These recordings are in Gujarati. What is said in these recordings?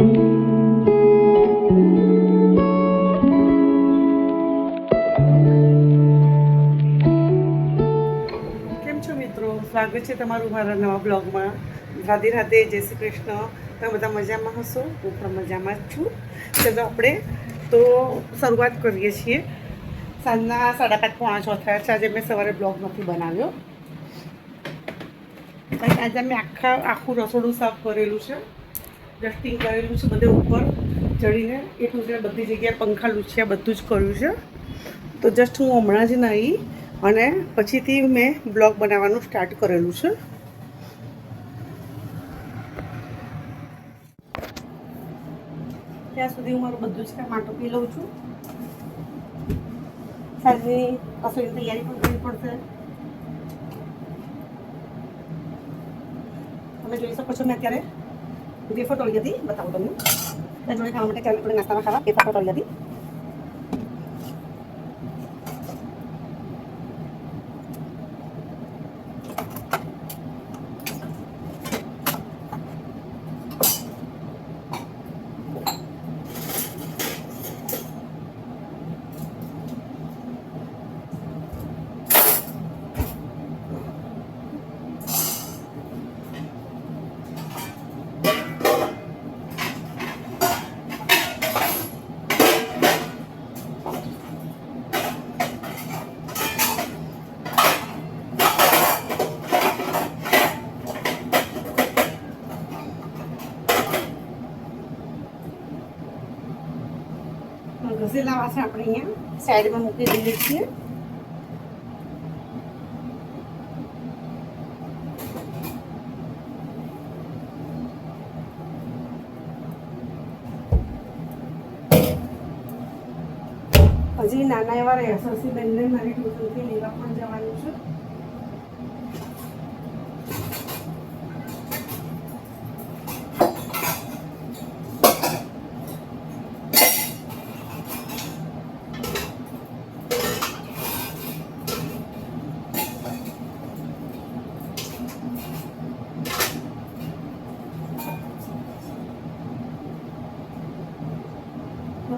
કેમ છો મિત્રો? સ્વાગત છે તમારું મારા નવા બ્લોગમાં. રાધે રાધે, જય શ્રી કૃષ્ણ. તમે બધા મજામાં હશો? હું પણ મજામાં જ છું. ચલો આપણે તો શરૂઆત કરીએ છીએ. સાંજના 5:30 પોણા 6 થયા છે. આજે મેં સવારે બ્લોગ નથી બનાવ્યો. આજે મેં આખું રસોડું સાફ કરેલું છે, ડસ્ટિંગ કરેલું છે, બધે ઉપર ચડીને એટલું છે, બધી જગ્યાએ પંખા લૂછ્યા, બધું જ કર્યું છે. તો જસ્ટ હું હમણાં જ નાહી અને પછીથી મેં બ્લોગ બનાવવાનું સ્ટાર્ટ કરેલું છે. ત્યાં સુધી હું મારું બધું જ કામ આટોપી લઉં છું. સાંજની રસોઈની તૈયારી પણ કરવી પડશે. તમે જોઈ શકો છો, મેં અત્યારે વેફર તળી હતી, બતાવું તમને. ત્યાં જોડે ખાવા માટે ચાલુ નાસ્તામાં ખાવા વેફર તળી હતી. ઘસેલા વાસણ આપણે અહીંયા સાઈડમાં મૂકી દઈએ છીએ. હજી નાના એવા એસએસસી બેનને મારી ટ્યુશનથી લેવા પણ જવાનું છે.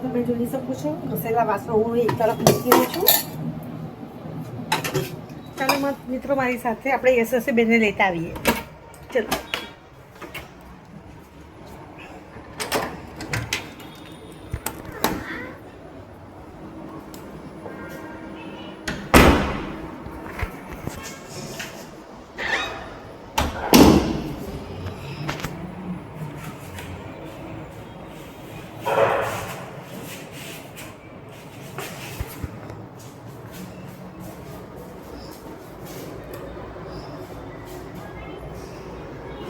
તમે જોઈ શકો છો, ઘસેલા વાસણ હું એક તરફ મૂકી છું. ચાલો મિત્રો, મારી સાથે આપણે એસએસસી બેનને લેતા આવીએ. ચલો.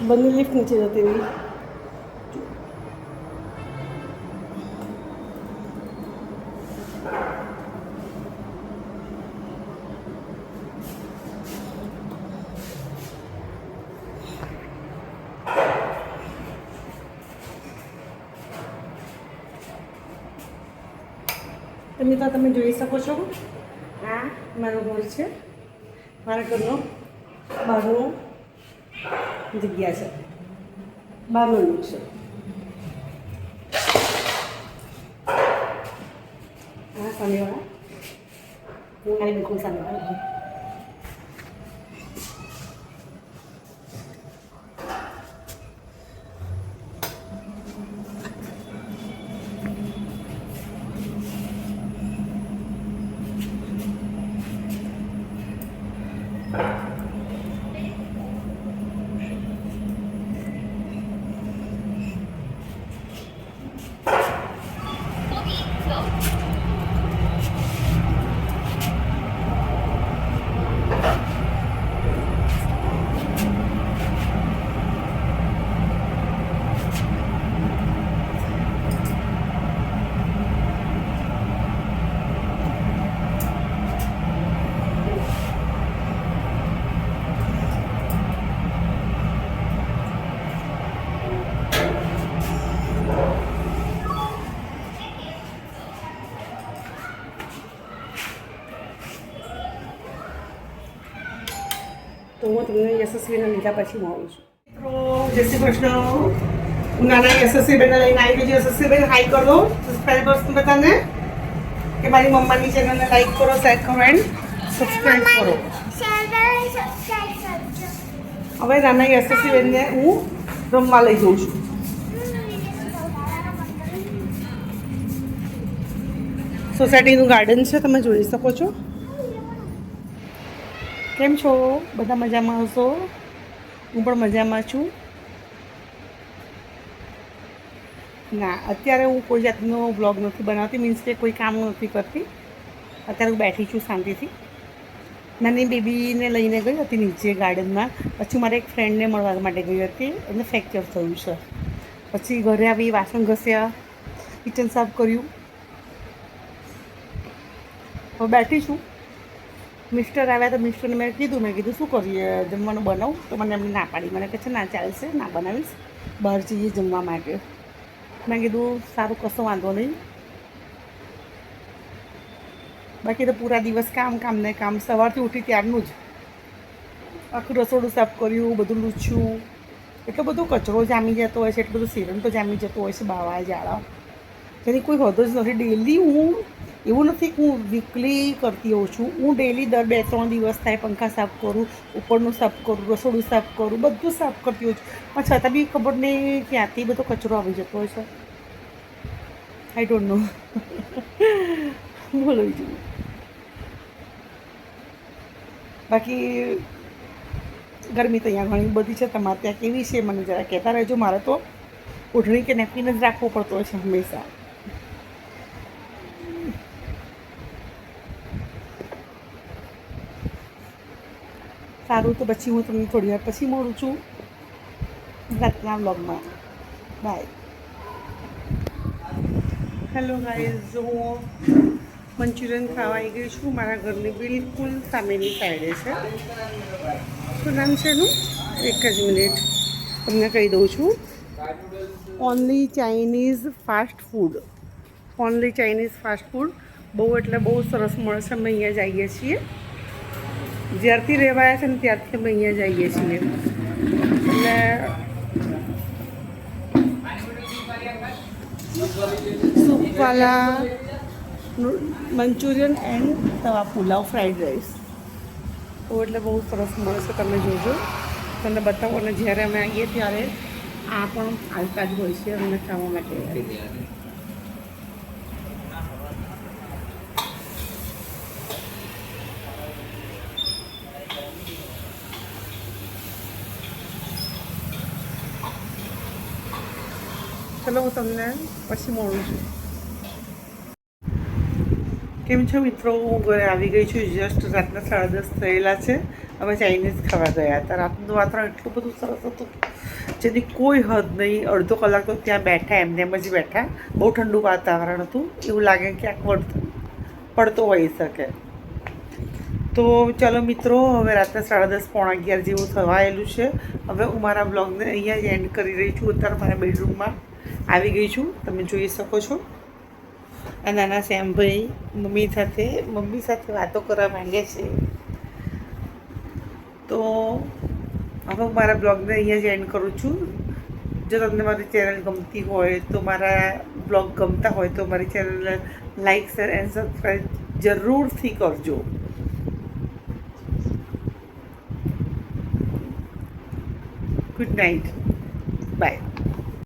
બંને લિફ્ટ નીચે જતી રહી. મિત્રો, તમે જોઈ શકો છો, આ મારું ઘર છે. મારા ઘરનો બહારનો જગ્યા છે, બહારનો લુક છે. આ સામેવાળા, મારી બિલકુલ સામેવાળા. તો હું તમને યશસ્વીને લીધા પછી મળું છું. મિત્રો, જય શ્રી કૃષ્ણ. હું નાના એસએસસી બેન લઈને આવી ગઈ. એસએસસી બેન હાઈ કરો સબસ્ક્રાઈબર્સ બધાને, કે મારી મમ્માની ચેનલને લાઈક કરો, શેર કરો એન્ડ સબસ્ક્રાઈબ કરો. હવે નાના એસએસસી બેનને હું રમવા લઈ જઉં છું. સોસાયટીનું ગાર્ડન છે, તમે જોઈ શકો છો. કેમ છો બધા? મજામાં હશો? હું પણ મજામાં છું. ના, અત્યારે હું કોઈ જાતનો વ્લોગ નથી બનાવતી, મીન્સ કે કોઈ કામ નથી કરતી. અત્યારે હું બેઠી છું શાંતિથી. નાની બેબીને લઈને ગઈ હતી નીચે ગાર્ડનમાં. પછી મારે એક ફ્રેન્ડને મળવા માટે ગઈ હતી, એને ફ્રેક્ચર થયું છે. પછી ઘરે આવી, વાસણ ઘસ્યા, કિચન સાફ કર્યું. હવે બેઠી છું. મિસ્ટર આવ્યા તો મિસ્ટરને મેં કીધું શું કરીએ, જમવાનું બનાવું? તો મને એમને ના પાડી. મને કહે છે ના ચાલશે, ના બનાવીશ, બહાર જઈએ જમવા માટે. મેં કીધું સારું, કશો વાંધો નહીં. બાકી તો પૂરા દિવસ કામ ને કામ. સવારથી ઉઠી ત્યારનું જ આખું રસોડું સાફ કર્યું, બધું લૂછ્યું. એટલો બધો કચરો જામી જતો હોય છે, એટલું બધું સિરમ તો જામી જતો હોય છે, બાવા ઝાડા, જેની કોઈ હદ જ નથી. ડેલી હું, એવું નથી કે હું વીકલી કરતી હોઉં છું, હું ડેલી દર 2-3 દિવસ થાય પંખા સાફ કરું, ઉપરનું સાફ કરું, રસોડું સાફ કરું, બધું સાફ કરતી હોઉં છું. પણ છતાં બી ખબર નહીં ક્યાંથી બધો કચરો આવી જતો હોય છે. I don't know. બોલો બીજું. બાકી ગરમી તો અહીંયા ઘણી બધી છે. તમારે ત્યાં કેવી છે મને જરા કહેતા રહેજો. મારે તો ઓઢણી કે નેપકીન જ રાખવો પડતો હોય છે હંમેશા. સારું, તો પછી હું તમને થોડી વાર પછી મળું છું રાતના વ્લોગમાં. બાય. હેલો ગાઈઝ, જો હું મંચુરિયન ખાવા આવી ગઈ છું. મારા ઘરની બિલકુલ સામેની સાઈડે છે. શું નામ છે એનું? એક જ મિનિટ તમને કહી દઉં છું. Only Chinese fast food. Only Chinese fast food. બહુ એટલે બહુ સરસ મળે છે. અમે અહીંયા જઈએ છીએ. જ્યારથી રહેવાયા છે ને ત્યારથી અમે અહીંયા જઈએ છીએ. એટલે સૂપવાલા મંચુરિયન એન્ડ તવા પુલાવ ફ્રાઈડ રાઈસ. તો એટલે બહુ સરસ મળે છે, તમે જોજો. તમને બતાવો. અને જ્યારે અમે આવીએ ત્યારે આ પણ આવતા જ હોય છે અમને ખાવા માટે. ચલો, હું તમને પછી મળું છું. કેમ છો મિત્રો? હું ઘરે આવી ગઈ છું. જસ્ટ રાતના 10:30 થયેલા છે. અમે ચાઇનીઝ ખાવા ગયા હતા. રાતનું વાતાવરણ એટલું બધું સરસ હતું જેની કોઈ હદ નહીં. અડધો કલાક તો ત્યાં બેઠા, એમને એમ જ બેઠા. બહુ ઠંડુ વાતાવરણ હતું, એવું લાગે કે ક્યાંક પડતો હોઈ શકે. તો ચલો મિત્રો, હવે રાતના 10:30-11 જેવું થવાયેલું છે. હવે હું મારા બ્લોગને અહીંયા જ એન્ડ કરી રહી છું. અત્યારે મારા બેડરૂમમાં આવી ગઈ છું, તમે જોઈ શકો છો. આ નાના શ્યામભાઈ મમ્મી સાથે વાતો કરવા માંગે છે. તો હવે હું મારા બ્લોગને અહીંયા જ એન્ડ કરું છું. જો તમને મારી ચેનલ ગમતી હોય તો, મારા બ્લોગ ગમતા હોય તો મારી ચેનલને લાઈક, શેર એન્ડ સબસ્ક્રાઈબ જરૂરથી કરજો. Good night. બાય.